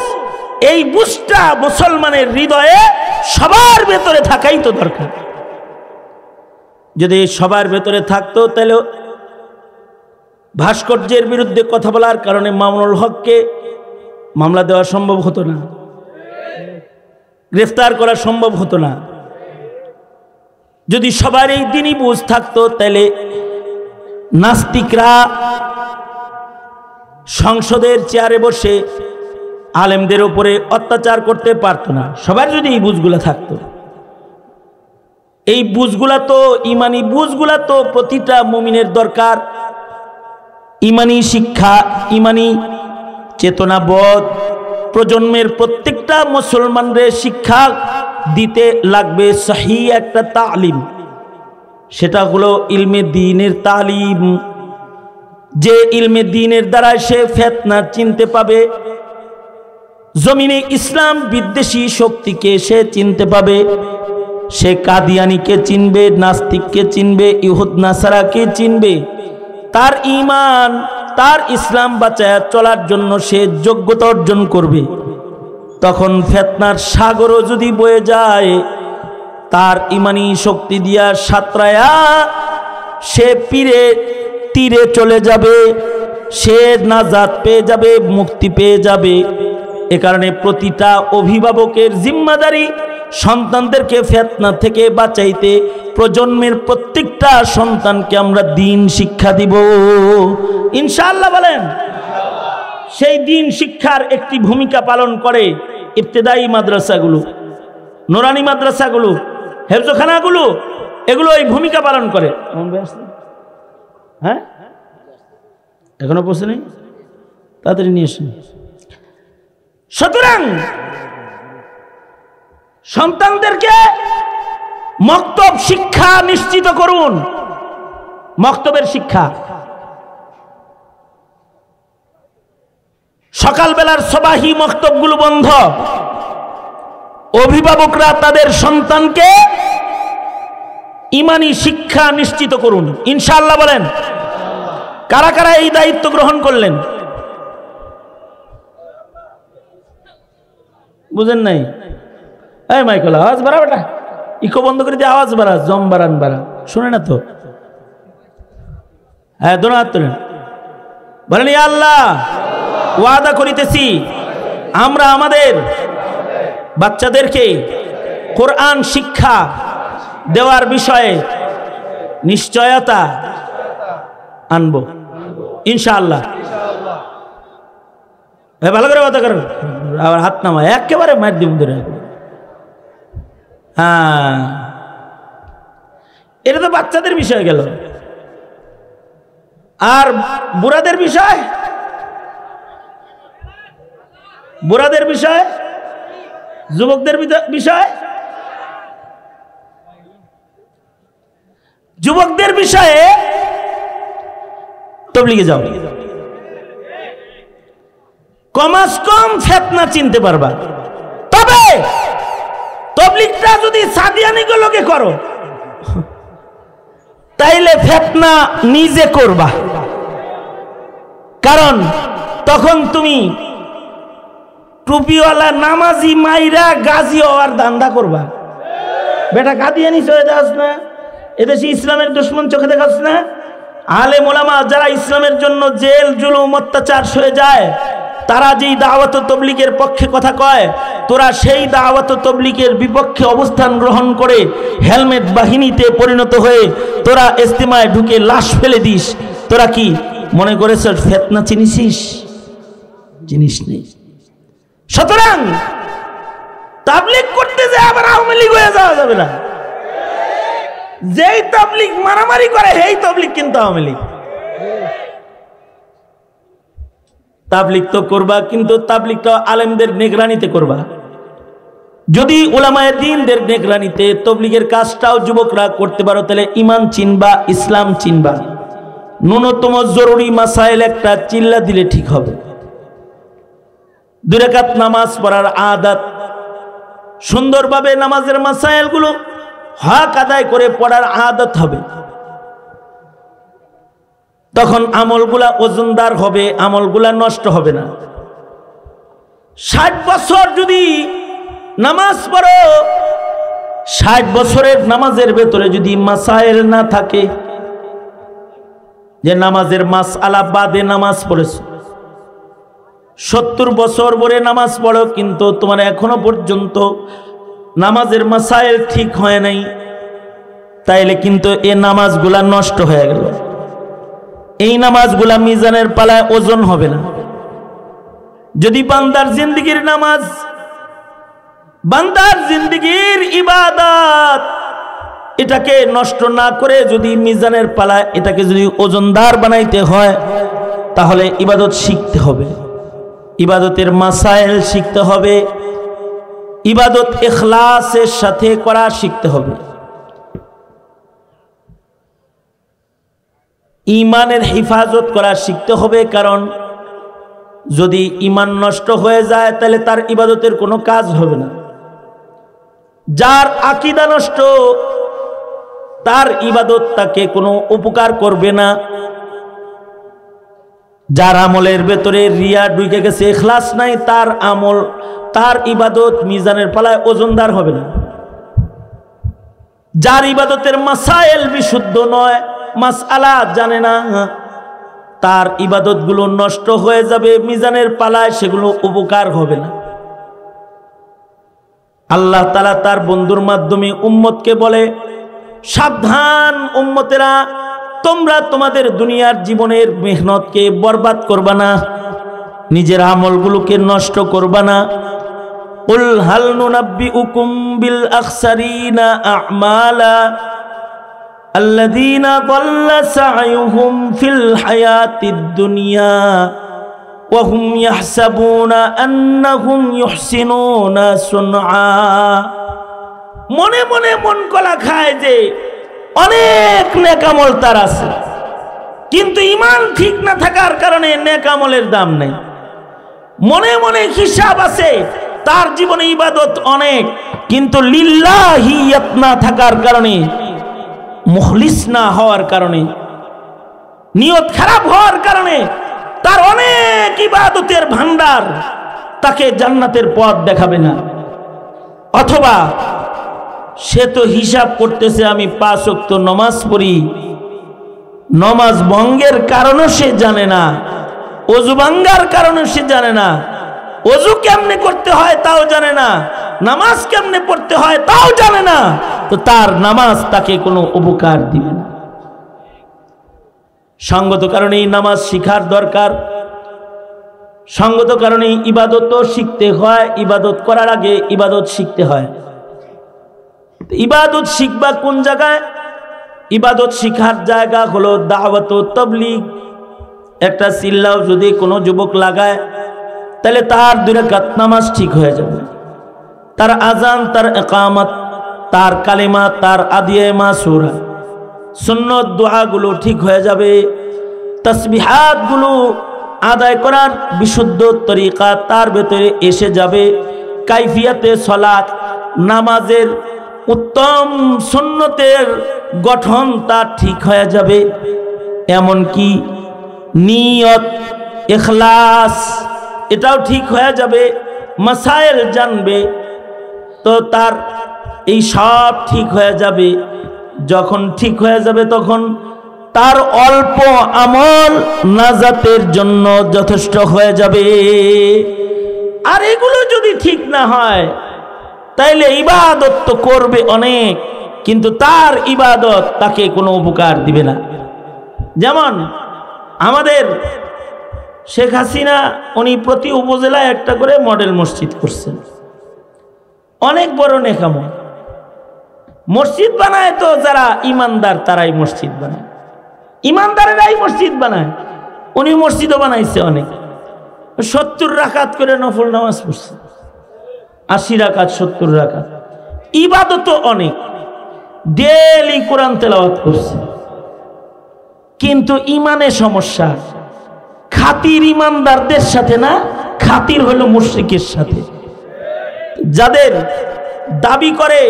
এই বুঝটা মুসলমানের হৃদয়ে সবার ভেতরে থাকাই তো দরকার। যদি সবার ভেতরে থাকতো তাহলে ভাস্কর্যের বিরুদ্ধে কথা বলার কারণে মামুনুল হককে মামলা দেওয়া সম্ভব হতো না, গ্রেফতার করা সম্ভব হতো না। যদি সবার এই দিনই বুঝ থাকতো তাহলে নাস্তিকরা সংসদের চেয়ারে বসে আলেমদের উপরে অত্যাচার করতে পারতো না। সবার যদি এই বুঝগুলা থাকতো, এই বুঝগুলা তো ইমানি বুঝগুলা তো প্রতিটা মুমিনের দরকার। ইমানি শিক্ষা, ইমানি চেতনাবোধ প্রজন্মের প্রত্যেকটা মুসলমানদের শিক্ষা দিতে লাগবে সহি একটা তালিম। সেটা হলো ইলমে দ্বীনের তালিম। যে ইলমে দ্বীনের দ্বারা সে ফিতনা চিনতে পাবে, জমিনে ইসলাম বিদ্বেষী শক্তিকে সে চিনতে পাবে, সে কাদিয়ানিকে চিনবে, নাস্তিককে চিনবে, ইহুদ নাসারাকে চিনবে। তার ঈমান, তার ইসলাম বাঁচায়া চলার জন্য সে যোগ্যতা অর্জন করবে। তখন ফিতনার সাগরও যদি বয়ে যায়, তার ইমানি শক্তি দিয়া সাঁতরায়া সে তীরে চলে যাবে, সে নাজাত পেয়ে যাবে, মুক্তি পেয়ে যাবে। এ কারণে প্রতিটা অভিভাবকের জিম্মাদারি সন্তানদেরকে ফিতনা থেকে বাঁচাইতে, প্রজন্মের প্রত্যেকটা সন্তানকে আমরা দ্বীন শিক্ষা দিব ইনশাআল্লাহ। বলেন, সেই দ্বীন শিক্ষার একটি ভূমিকা পালন করে ইবতেদায়ী মাদ্রাসাগুলো, নুরানি মাদ্রাসাগুলো, হেফজখানাগুলো, এগুলো এই ভূমিকা পালন করে। হ্যাঁ, এখনো পৌঁছে নেই, তাড়াতাড়ি নিয়ে আসেন। সুতরাং সন্তানদেরকে মক্তব শিক্ষা নিশ্চিত করুন। মক্তবের শিক্ষা, সকালবেলার সবাহি মক্তবগুলো বন্ধ। অভিভাবকরা তাদের সন্তানকে ইমানি শিক্ষা নিশ্চিত করুন ইনশাআল্লাহ। বলেন, কারা কারা এই দায়িত্ব গ্রহণ করলেন? বুঝেন নাই? এই মাইকেল, আওয়াজ বাড়া বেটা, ইকো বন্ধ করে দিয়ে আওয়াজ বাড়া, জম বাড়ান বাড়া, শুনে না তো? হ্যাঁ, দোনো হাত তোলেন, বলেন ইয়া আল্লাহ, ওয়াদা করিতেছি আমরা আমাদের বাচ্চাদেরকে কোরআন শিক্ষা দেওয়ার বিষয়ে নিশ্চয়তা আনব ইনশাআল্লাহ। ভালো করে কথা করেন, আবার হাত নামা, একেবারে মার দিব ধরে। হ্যাঁ, এটা তো বাচ্চাদের বিষয় গেল। আর বুড়াদের বিষয়, বুড়াদের বিষয়, যুবকদের বিষয়, যুবকদের বিষয়ে তবলিগে যাও, কমাস কম ফিতনা চিনতে পারবা। তবে তবলিগটা যদি সাদিয়ানিগুলোকে করো, তাইলে ফিতনা নিজে করবা। কারণ তখন তুমি টুপিওয়ালা নামাজি মাইরা গাজী হওয়ার ধান্দা করবা। বেটা কাদিয়ানি চলে যাস না, এদেশে ইসলামের দুশ্মন চোখে দেখাস না। আলেম ওলামা যারা ইসলামের জন্য জেল জুলুম অত্যাচার সয়ে যায়, তারা যেই দাওয়াত তবলিগের পক্ষে কথা কয়, তোরা সেই দাওয়াত তবলিগের বিপক্ষে অবস্থান গ্রহণ করে হেলমেট বাহিনীতে পরিণত হয়ে তোরা ইজতেমায় ঢুকে লাশ ফেলে দিস। তোরা কি মনে করেছ ফিতনা চিনিস? জিনিস নেই। সুতরাং তাবলীগ করতে যে আবার আওয়ামী লীগ হয়ে যাওয়া যাবে না। যেই তাবলীগ মারামারি করে সেই তাবলীগ কিন্তু আওয়ামী লীগ। তাবলীগ তো করবা, কিন্তু তাবলীগটা আলেমদের নিগরানিতে করবা। যদি উলামায়ে দ্বীনদের নিগরানিতে তবলীগের কাজটাও যুবকরা করতে পারো, তাহলে ঈমান চিনবা, ইসলাম চিনবা। ন্যূনতম জরুরি মাসাইল একটা চিল্লা দিলে ঠিক হবে। 2 রাকাত নামাজ পড়ার আদত, সুন্দরভাবে নামাজের মাসাইলগুলো হক আদায় করে পড়ার আদত হবে। তখন আমলগুলা ওজনদার হবে, আমলগুলা নষ্ট হবে না। 60 বছর যদি নামাজ পড়ো, 60 বছরের নামাজের ভেতরে যদি মাসাইল না থাকে, যে নামাজের মাসআলা বাদে নামাজ পড়েছো, 70 বছর পরে নামাজ পড়ো কিন্তু তোমার এখনো পর্যন্ত নামাজের মাসাইল ঠিক হয় নাই, তাইলে কিন্তু এই নামাজগুলা নষ্ট হয়ে গেল। এই নামাজগুলা মিজানের পালায় ওজন হবে না। যদি বান্দার জিন্দেগীর নামাজ, বান্দার জিন্দেগীর ইবাদত, এটাকে নষ্ট না করে যদি মিজানের পালায় এটাকে যদি ওজনদার বানাইতে হয়, তাহলে ইবাদত শিখতে হবে, ইবাদতের মাসাইল শিখতে হবে, ইবাদত ইখলাসের সাথে করা শিখতে হবে, ঈমানের হিফাজত করা শিখতে হবে। কারণ যদি ঈমান নষ্ট হয়ে যায় তাহলে তার ইবাদতের কোনো কাজ হবে না। যার আকীদা নষ্ট, তার ইবাদত তাকে কোনো উপকার করবে না। যার আমলের ভেতরে রিয়া ঢুকে গেছে, ইখলাস নাই, তার আমল, তার ইবাদত মিজানের পালায় ওজনদার হবে না। যার ইবাদতের মাসাইল বিশুদ্ধ নয়, মাসআলা জানে না, তার ইবাদতগুলো নষ্ট হয়ে যাবে, মিজানের পালায় সেগুলো উপকার হবে না। আল্লাহ তাআলা তার বন্ধুর মাধ্যমে উম্মতকে বলে, সাবধান উম্মতেরা, তোমরা তোমাদের দুনিয়ার জীবনের মেহনতকে বরবাদ করবা না, নিজের আমলগুলোকে নষ্ট করবা না। কুল হাল নুনাব্বিউকুম বিল আখসারিনা আ'মালা আল্লাযীনা দাল্লা সা'য়ুহুম ফিল হায়াতিদ দুনিয়া ওয়া হুম ইয়াহসাবুনা আন্নাহুম ইউহসিনুনা সুনআ। মনে মনে মন কলা খায় যে অনেক নেক আমল তার আছে, কিন্তু ঈমান ঠিক না থাকার কারণে নেক আমলের দাম নেই। মনে মনে হিসাব আছে, তার জীবনে ইবাদত অনেক, কিন্তু লিল্লাহিয়াত না থাকার কারণে, মুখলিস না হওয়ার কারণে, নিয়ত খারাপ হওয়ার কারণে তার অনেক ইবাদতের ভান্ডার তাকে জান্নাতের পথ দেখাবে না। অথবা সে তো হিসাব করতেছে আমি 5 ওয়াক্ত নামাজ পড়ি, নামাজ ভঙ্গের কারণও সে জানে না, ওযু ভাঙ্গার কারণও সে জানে না, ওযু কেমনে করতে হয় তাও জানে না, নামাজ কেমনে পড়তে হয় তাও জানে না, তো তার নামাজ তাকে কোনো উপকার দিবে না। সঙ্গত কারণে এই নামাজ শিখার দরকার, সঙ্গত কারণে ইবাদতও শিখতে হয়, ইবাদত করার আগে ইবাদত শিখতে হয়। ইবাদত শিখবা কোন জায়গায়? ইবাদত শিখার জায়গা হলো দাওয়াত ও তাবলীগ। একটা চিল্লাও যদি কোনো যুবক লাগায় তাহলে তার 2 রাকাত নামাজ ঠিক হয়ে যাবে, তার আজান, তার ইকামত, তার কালেমা, তার আদিয়ে মাসুরা, সুন্নত দোয়াগুলো ঠিক হয়ে যাবে, তাসবিহাতগুলো আদায় করার বিশুদ্ধ তরিকা তার ভেতরে এসে যাবে, কাইফিয়াতে সালাত, নামাজের উত্তম সুন্নতের গঠন তার ঠিক হয়ে যাবে, এমনকি নিয়ত, ইখলাস এটাও ঠিক হয়ে যাবে, মাসাইল জানবে, তো তার এই সব ঠিক হয়ে যাবে। যখন ঠিক হয়ে যাবে তখন তার অল্প আমল নাজাতের জন্য যথেষ্ট হয়ে যাবে। আর এগুলো যদি ঠিক না হয় তাইলে ইবাদত তো করবে অনেক, কিন্তু তার ইবাদত তাকে কোনো উপকার দিবে না। যেমন আমাদের শেখ হাসিনা, উনি প্রতি উপজেলায় একটা করে মডেল মসজিদ করছেন, অনেক বড় নেকামল। মসজিদ বানায় তো যারা ইমানদার তারাই মসজিদ বানায়, ইমানদারেরাই মসজিদ বানায়। উনি মসজিদও বানাইছে অনেক, 70 রাকাত করে নফল নামাজ পড়ছে, 80 রাকাত 70 রাকাত, ইবাদতও অনেক, ডেইলি কোরআন তেলাওয়াত করছে। কিন্তু ইমানে সমস্যা, খাতির ইমানদারদের সাথে না, খাতির হলো মুশরিকের সাথে। যাদের দাবি করে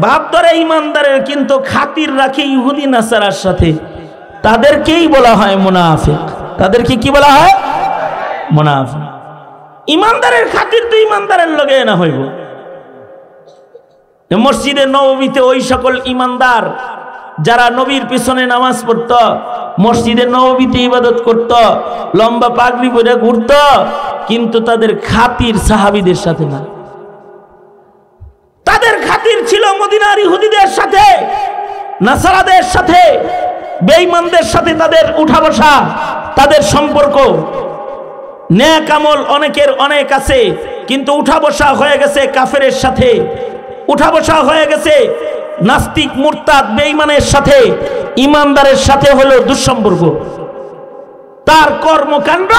ভাব ধরে ইমানদারের, কিন্তু খাতির রাখে ইহুদি নাসারার সাথে, তাদেরকেই বলা হয় মুনাফিক। তাদেরকে কি বলা হয়? মুনাফিক। ইমানদারের খাতির তো ইমানদারের লগে না হইব, মসজিদে নববীতে ওই সকল ইমানদার যারা নবীর পিছনে নামাজ পড়ত, মসজিদে নববীতে ইবাদত করত, লম্বা পাগড়ি পরে ঘুরত, কিন্তু তাদের খাতির সাহাবীদের সাথে না। তাদের খাতির ছিল মদিনার ইহুদিদের সাথে, নাসারাদের সাথে, বেঈমানদের সাথে তাদের উঠা বসা, তাদের সম্পর্ক। নেক আমল অনেকের অনেক আছে, কিন্তু উঠা বসা হয়ে গেছে কাফেরের সাথে, উঠা বসা হয়ে গেছে নাস্তিক মুরতাদ বেঈমানের সাথে, ইমানদারের সাথে হলো দুঃসম্পর্ক। তার কর্মকাণ্ড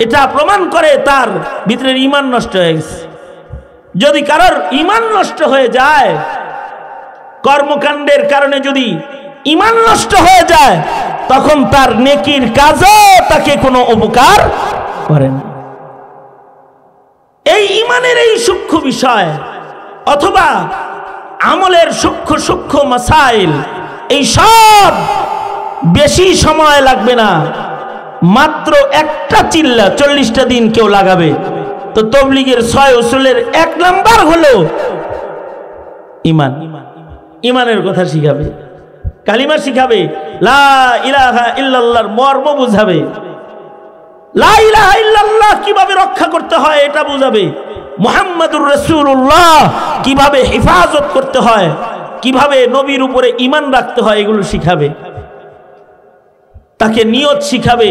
এটা প্রমাণ করে তার ভিতরের ঈমান নষ্ট হয়ে গেছে। যদি কারোর ঈমান নষ্ট হয়ে যায়, কর্মকাণ্ডের কারণে যদি ঈমান নষ্ট হয়ে যায়, তখন তার নেকির কাজও তাকে কোনো উপকার করে না। এই ঈমানের এই সূক্ষ্ম বিষয় অথবা আমলের সূক্ষ্ম সূক্ষ্ম মাসাইল, এই সব বেশি সময় লাগবে না, মাত্র একটা চিল্লা 40টা দিন কেউ লাগাবে। তো তাবলীগের 6 উসুলের 1 নাম্বার হলো ঈমান। ঈমানের কথা শিখাবে, কালিমা শিখাবে, লা ইলাহা ইল্লাল্লাহর মর্ম বুঝাবে, লা ইলাহা ইল্লাল্লাহ কিভাবে রক্ষা করতে হয় এটা বুঝাবে, মুহাম্মাদুর রাসূলুল্লাহ কিভাবে হেফাজত করতে হয়, কিভাবে নবীর উপরে ঈমান রাখতে হয় এগুলো শিখাবে। তাকে নিয়ত শিখাবে,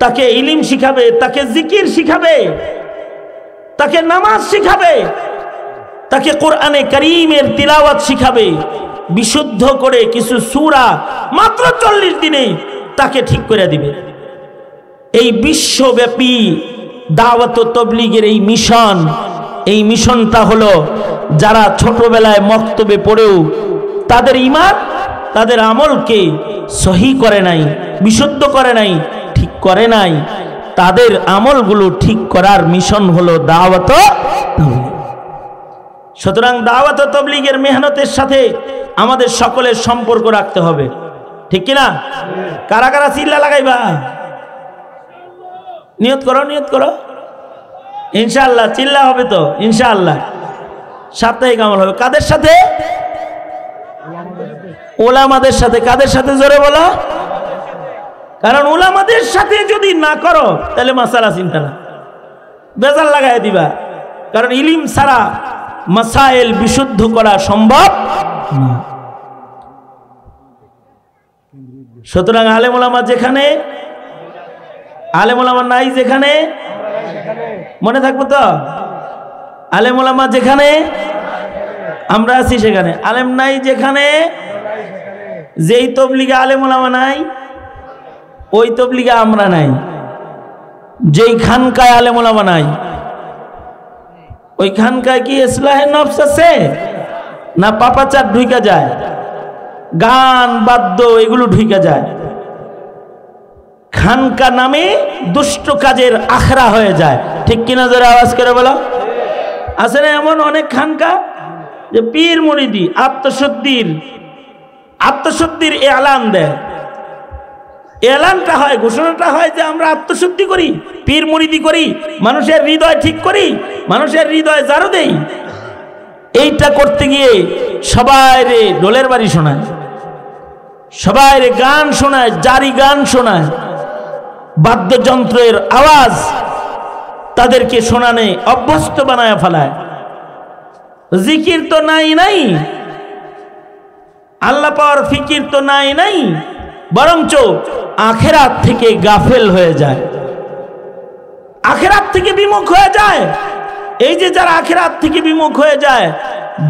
তাকে ইলম শিখাবে, তাকে জিকির শিখাবে, তাকে নামাজ শিখাবে, তাকে কোরআনে কারীমের তিলাওয়াত শিখাবে, বিশুদ্ধ করে কিছু সূরা মাত্র 40 দিনে তাকে ঠিক করে দিবে। এই বিশ্বব্যাপী দাওয়াত ও তাবলীগের এই মিশন, এই মিশনটা হলো যারা ছোটবেলায় মক্তবে পড়েও তাদের ঈমান, তাদের আমলকে সহি করে নাই, বিশুদ্ধ করে নাই, ঠিক করে নাই, তাদের আমলগুলো ঠিক করার মিশন হলো দাওয়াত ও তাবলীগ। সুতরাং দাওয়াত ও তাবলীগের মেহনতের সাথে আমাদের সকলের সম্পর্ক রাখতে হবে, ঠিক কিনা? কারা কারা চিল্লা লাগাইবা? নিয়ত করো, নিয়ত করো, ইনশাআল্লাহ চিল্লা হবে তো, ইনশাআল্লাহ সাপ্তাহিক আমল হবে। কাদের সাথে? উলামাদের সাথে। কাদের সাথে? জোরে বলো। কারণ উলামাদের সাথে যদি না করো তাহলে মাসালা চিন্তা না, বেজাল লাগাই দিবা। কারণ ইলম ছাড়া মাসাইল বিশুদ্ধ করা সম্ভব না। সুতরাং আলেম ওলামা যেখানে, আলেম ওলামা নাই যেখানে, মনে থাকবো তো, আলেম ওলামা যেখানে আমরা আছি সেখানে, আলেম নাই যেখানে, যেই তাবলীগে আলেম ওলামা নাই ওই তাবলীগে আমরা নাই, যেই খানকায় আলেম ওলামা নাই ওই খানকায় কি ইসলাহে নফস আছে না পাপাচার ঢুইকা যায়, গান বাদ্য এগুলো ঢুইকা যায়। খানকা নামে দুষ্ট কাজের আখড়া হয়ে যায়, ঠিক কিনা? জোরে আওয়াজ করে বলো। আছে না এমন অনেক খানকা যে পীর মুরিদি আত্মশুদ্ধির এলান দেয়, এলানটা হয়, ঘোষণাটা হয় যে আমরা আত্মশুদ্ধি করি, পীর মুরিদি করি, মানুষের হৃদয় ঠিক করি, মানুষের হৃদয় জারু দেই। এইটা করতে গিয়ে সবাই রে ঢোলের বাড়ি শোনায়, সবাই রে গান শোনায়, জারি গান শোনায়, বাদ্যযন্ত্রের আওয়াজ তাদেরকে শোনানে অভ্যস্ত বানায় ফেলায়। জিকির তো নাই, আল্লাহ পাওয়ার ফিকির তো নাই, বরঞ্চ আখিরাত থেকে গাফেল হয়ে যায়, আখিরাত থেকে বিমুখ হয়ে যায়। এই যে যারা আখিরাত থেকে বিমুখ হয়ে যায়,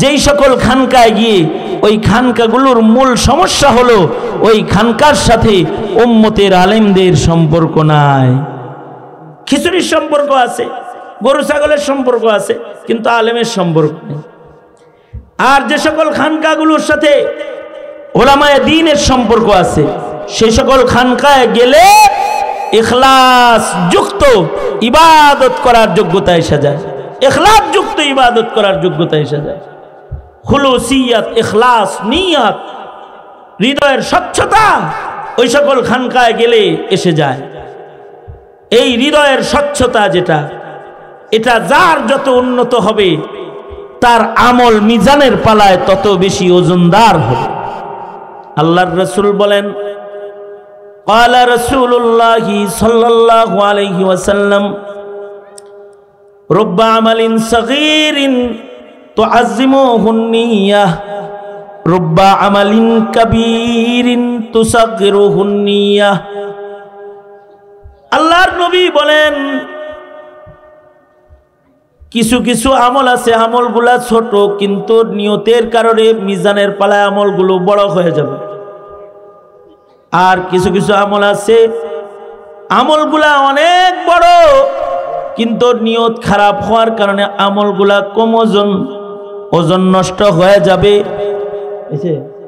যেই সকল খানকায় গিয়ে ওই খানকাগুলোর মূল সমস্যা হলো ওই খানকার সাথে উম্মতের আলেমদের সম্পর্ক নাই। খিচুড়ির সম্পর্ক আছে, গরু ছাগলের সম্পর্ক আছে, কিন্তু আলেমের সম্পর্ক নেই। আর যে সকল খানকাগুলোর সাথে ওলামায়ে দ্বীনের সম্পর্ক আছে, সেই সকল খানকায় গেলে ইখলাস যুক্ত ইবাদত করার যোগ্যতা এসে যায়, ইখলাস যুক্ত ইবাদত করার যোগ্যতা এসে যায়। খুলুসিয়াত, ইখলাস, নিয়ত, হৃদয়ের স্বচ্ছতা ওই সকল খানকায় গেলে এসে যায়। এই হৃদয়ের স্বচ্ছতা যেটা, এটা যার যত উন্নত হবে তার আমল মিজানের পালায় তত বেশি ওজনদার হবে। আল্লাহর রাসূল বলেন, قال رسول الله صلى الله عليه وسلم رب عمل صغير تعظمه النية رب عمل كبير تصغره النية। আল্লাহর নবী বলেন, কিছু কিছু আমল আছে, আমলগুলা ছোট কিন্তু নিয়তের কারণে মিজানের পালায় আমলগুলো বড় হয়ে যাবে। আর কিছু কিছু আমল আছে, আমলগুলা অনেক বড় কিন্তু নিয়ত খারাপ হওয়ার কারণে আমলগুলা কম ওজন, ওজন নষ্ট হয়ে যাবে।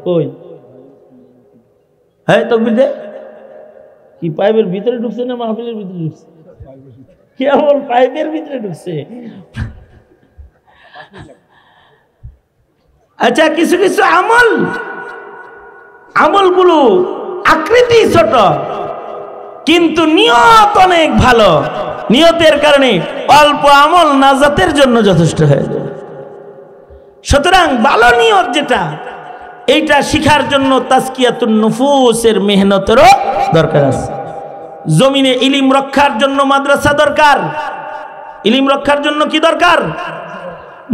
কই হ্যাঁ তকবীর দে, কি পাইপের ভিতরে ঢুকছে না মাহফিলের ভিতরে ঢুকছে? কি আমল পাইপের ভিতরে ঢুকছে? আচ্ছা, কিছু কিছু আমলগুলো আকৃতি ছোট কিন্তু নিয়ত অনেক ভালো, নিয়তের কারণে অল্প আমল নাজাতের জন্য যথেষ্ট হয়ে যাবে। সুতরাং ভালো নিয়ত যেটা, এইটা শিখার জন্য তাজকিয়াতুন নুফুসের মেহনতেরও দরকার আছে। জমিনে ইলম রক্ষার জন্য মাদ্রাসা দরকার। ইলম রক্ষার জন্য কি দরকার?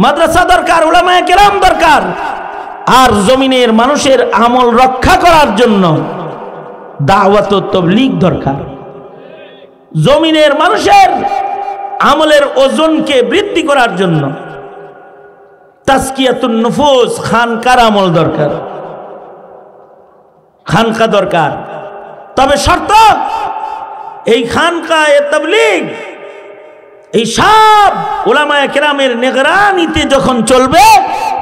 মাদ্রাসা দরকার, উলামায়ে কেরাম দরকার। আর জমিনের মানুষের আমল রক্ষা করার জন্য দাওয়াত ও তাবলীগ দরকার। জমিনের মানুষের আমলের ওজনকে বৃদ্ধি করার জন্য তাজকিয়াতুন নুফুস খানকার আমল দরকার, খানকা দরকার। তবে শর্ত, এই খানকা এ তাবলীগ এই সব উলামায়ে কেরামের নিগরানিতে যখন চলবে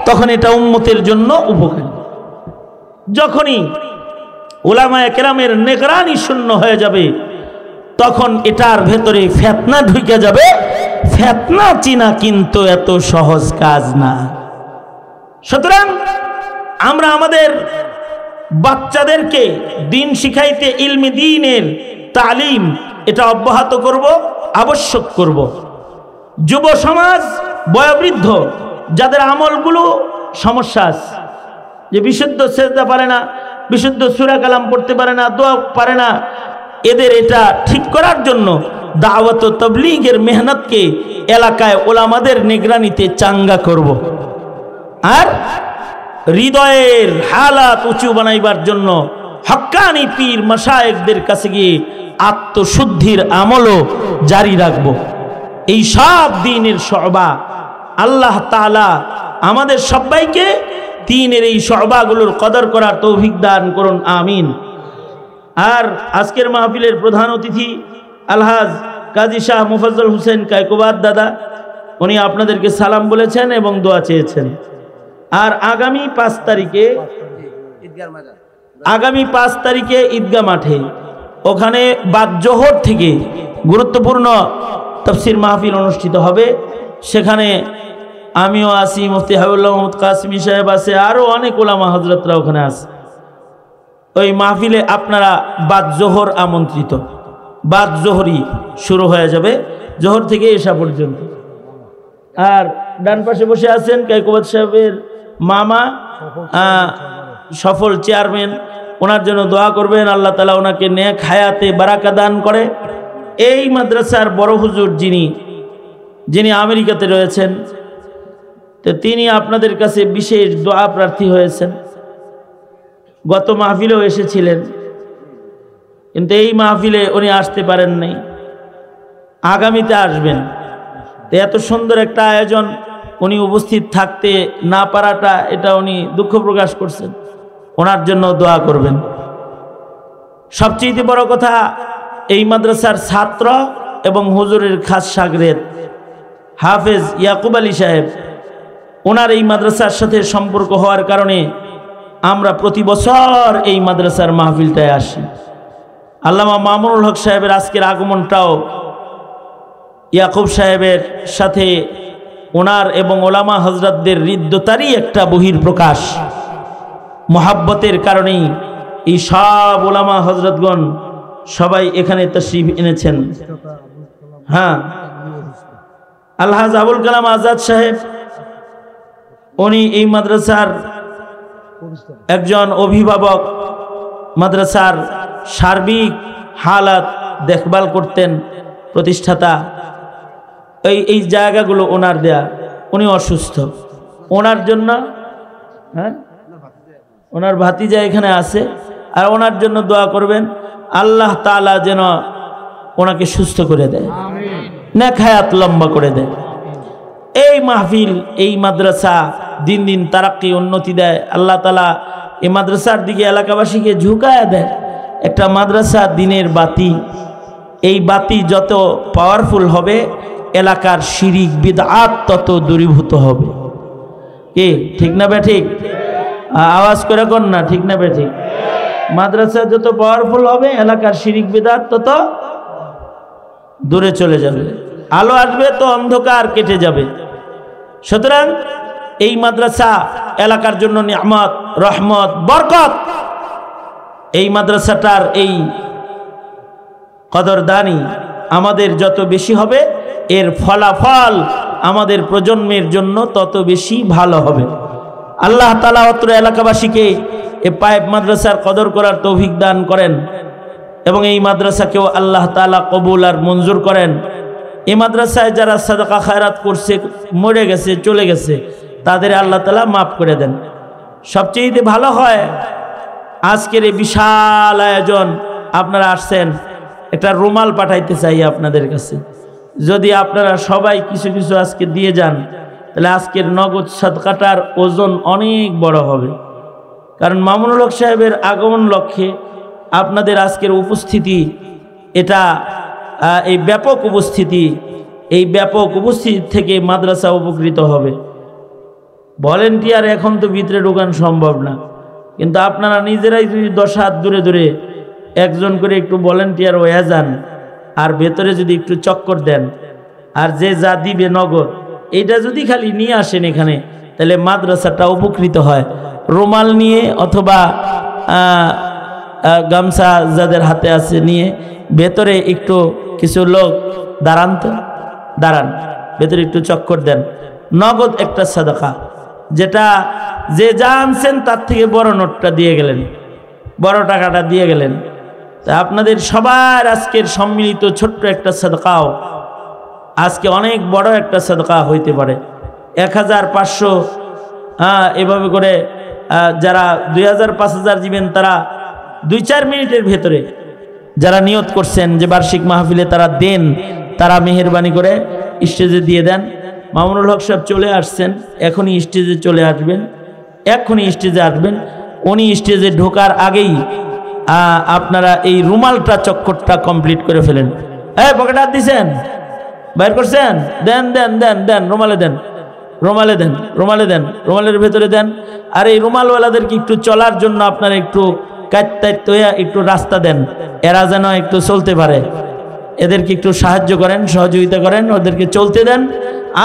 তখন এটা উম্মতের জন্য উপকারী। যখনই উলামায়ে কেরামের নিগরানি শূন্য হয়ে যাবে তখন এটার ভেতরে ফিতনা ঢুকে যাবে। ফিতনা চিনা কিন্তু এত সহজ কাজ না। সুতরাং আমরা আমাদের বাচ্চাদেরকে দিন শিখাইতে, ইলমি দ্বীনের তালিম এটা অব্যাহত করব, আবশ্যক করব। যুব সমাজ, বয়োবৃদ্ধ যাদের আমলগুলো সমস্যা আছে, যে বিশুদ্ধ সেজদা পারে না, বিশুদ্ধ সূরা কালাম পড়তে পারে না, দোয়া পারে না, এদের এটা ঠিক করার জন্য দাওয়াত ও তাবলীগের মেহনতকে এলাকায় ওলামাদের নিগরানিতে চাঙ্গা করব। আর হৃদয়ের হালাত উঁচু বানাইবার জন্য হক্কানি পীর মাশায়েখদের কাছে গিয়ে আত্মশুদ্ধির আমলও জারি রাখব। এই সব দ্বীনের শোবা আল্লাহ তাআলা আমাদের সবাইকে দ্বীনের এই শোবাগুলোর কদর করার তৌফিক দান করুন, আমিন। আর আজকের মাহফিলের প্রধান অতিথি আলহাজ কাজী শাহ মুফাজ্জল হোসেন কায়কোবাদ দাদা, উনি আপনাদেরকে সালাম বলেছেন এবং দোয়া চেয়েছেন। আর আগামী 5 তারিখে ঈদগাহ মাঠে, ওখানে বাদ জোহর থেকে গুরুত্বপূর্ণ তাফসীর মাহফিল অনুষ্ঠিত হবে। সেখানে আমিও আছি, মুফতি হাবিবুল্লাহ মোহাম্মদ কাসেমী সাহেব আছে, আরও অনেক ওলামা হযরতরা ওখানে আছে। ওই মাহফিলে আপনারা বাদ জোহর আমন্ত্রিত। বাদ জোহরই শুরু হয়ে যাবে, জোহর থেকে এশা পর্যন্ত। আর ডান পাশে বসে আছেন কায়কোবাদ সাহেবের মামা, সফল চেয়ারম্যান, ওনার জন্য দোয়া করবেন, আল্লাহ তাআলা ওনাকে নেক হায়াতে বারাকা দান করে। এই মাদ্রাসার বড় হুজুর যিনি আমেরিকাতে রয়েছেন, তো তিনি আপনাদের কাছে বিশেষ দোয়া প্রার্থী হয়েছেন। গত মাহফিলেও এসেছিলেন, কিন্তু এই মাহফিলে উনি আসতে পারেন নাই, আগামীতে আসবেন। তো এত সুন্দর একটা আয়োজন উনি উপস্থিত থাকতে না পারাটা, এটা উনি দুঃখ প্রকাশ করছেন। ওনার জন্য দোয়া করবেন। সবচেয়ে বড় কথা, এই মাদ্রাসার ছাত্র এবং হুজুরের খাস শাগরেদ হাফেজ ইয়াকুব আলী সাহেব, ওনার এই মাদ্রাসার সাথে সম্পর্ক হওয়ার কারণে আমরা প্রতি বছর এই মাদ্রাসার মাহফিলটায় আসি। আল্লামা মামুনুল হক সাহেবের আজকের আগমনটাও ইয়াকুব সাহেবের সাথে ওনার এবং ওলামা হযরতদের হৃদ্যতারই একটা বহির প্রকাশ। মোহাব্বতের কারণেই এই সব ওলামা হযরতগণ সবাই এখানে তাশরীফ এনেছেন। হ্যাঁ, আলহাজ আবুল কালাম আজাদ সাহেব উনি এই মাদ্রাসার একজন অভিভাবক, মাদ্রাসার সার্বিক হালাত দেখভাল করতেন, প্রতিষ্ঠাতা। এই জায়গাগুলো ওনার দেয়া। উনি অসুস্থ, ওনার জন্য ওনার ভাতিজা এখানে আছে, আর ওনার জন্য দোয়া করবেন আল্লাহ তাআলা যেন ওনাকে সুস্থ করে দেয়, নেক হায়াত লম্বা করে দেয়। এই মাহফিল, এই মাদ্রাসা দিন দিন তারাক্কি উন্নতি দেয়। আল্লাহ তাআলা এই মাদ্রাসার দিকে এলাকাবাসীকে ঝুঁকায় দেয়। একটা মাদ্রাসা দিনের বাতি, এই বাতি যত পাওয়ারফুল হবে এলাকার শিরিক বিদআত তত দূরীভূত হবে। কি ঠিক না বেঠিক? আওয়াজ করে কোন না, ঠিক না বেঠিক? মাদ্রাসা যত পাওয়ারফুল হবে এলাকার শিরিক বিদআত তত দূরে চলে যাবে, আলো আসবে তো অন্ধকার কেটে যাবে। সুতরাং এই মাদ্রাসা এলাকার জন্য নিয়ামত, রহমত, বরকত। এই মাদ্রাসাটার এই কদরদানি আমাদের যত বেশি হবে এর ফলাফল আমাদের প্রজন্মের জন্য তত বেশি ভালো হবে। আল্লাহ তাআলা অত্র এলাকাবাসীকে এই পাইপ মাদ্রাসার কদর করার তৌফিক দান করেন এবং এই মাদ্রাসাকেও আল্লাহ তাআলা কবুল আর মঞ্জুর করেন। এই মাদ্রাসায় যারা সাদাকা খায়রাত করছে, মরে গেছে, চলে গেছে, তাদের আল্লাহ তাআলা মাফ করে দেন। সবচেয়ে ভালো হয় আজকের এই বিশাল আয়োজন, আপনারা আসছেন, একটা রুমাল পাঠাইতে চাই আপনাদের কাছে। যদি আপনারা সবাই কিছু কিছু আজকে দিয়ে যান তাহলে আজকের নগদ সাদকাটার ওজন অনেক বড় হবে। কারণ মামুনুল হক সাহেবের আগমন লক্ষ্যে আপনাদের আজকের উপস্থিতি, এটা এই ব্যাপক উপস্থিতি, এই ব্যাপক উপস্থিতি থেকে মাদ্রাসা উপকৃত হবে। ভলেন্টিয়ার এখন তো ভিতরে ঢোকান সম্ভব না, কিন্তু আপনারা নিজেরাই যদি 10 হাত দূরে দূরে একজন করে একটু ভলেন্টিয়ার হয়ে যান, আর ভেতরে যদি একটু চক্কর দেন, আর যে যা দিবে নগদ এইটা যদি খালি নিয়ে আসেন এখানে, তাহলে মাদ্রাসাটা উপকৃত হয়। রুমাল নিয়ে অথবা গামছা যাদের হাতে আছে নিয়ে ভেতরে একটু কিছু লোক দাঁড়ান, তো দাঁড়ান, ভেতরে একটু চক্কর দেন। নগদ একটা সাদাকা, যেটা যে যা আনছেন তার থেকে বড় নোটটা দিয়ে গেলেন, বড় টাকাটা দিয়ে গেলেন। তা আপনাদের সবার আজকের সম্মিলিত ছোট্ট একটা সাদকাও আজকে অনেক বড় একটা সাদকা হইতে পারে। 1500 এভাবে করে যারা 2000 5000 দিবেন, তারা 2-4 মিনিটের ভেতরে যারা নিয়ত করছেন যে বার্ষিক মাহফিলে তারা দেন, তারা মেহেরবানি করে স্টেজে দিয়ে দেন। মামুনুল হক সাহেব চলে আসছেন, এখনই স্টেজে চলে আসবেন, এখনই স্টেজে আসবেন। উনি স্টেজে ঢোকার আগেই আপনারা এই রুমালটা চক্করটা কমপ্লিট করে ফেলেন। পকেটে হাত দিছেন, বাইর করছেন, দেন দেন দেন দেন, রুমালে দেন, রুমালে দেন, রুমালে দেন, রুমালের ভেতরে দেন। আর এই রুমালওয়ালাদেরকে একটু চলার জন্য আপনারা একটু একটু রাস্তা দেন, এরা যেন একটু চলতে পারে। এদেরকে একটু সাহায্য করেন, সহযোগিতা করেন, ওদেরকে চলতে দেন।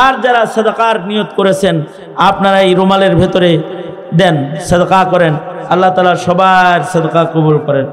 আর যারা সাদাকার নিয়ত করেছেন আপনারা এই রুমালের ভেতরে দেন, সাদাকা করেন। আল্লাহ তাআলা সবার সাদাকা কবুল করেন।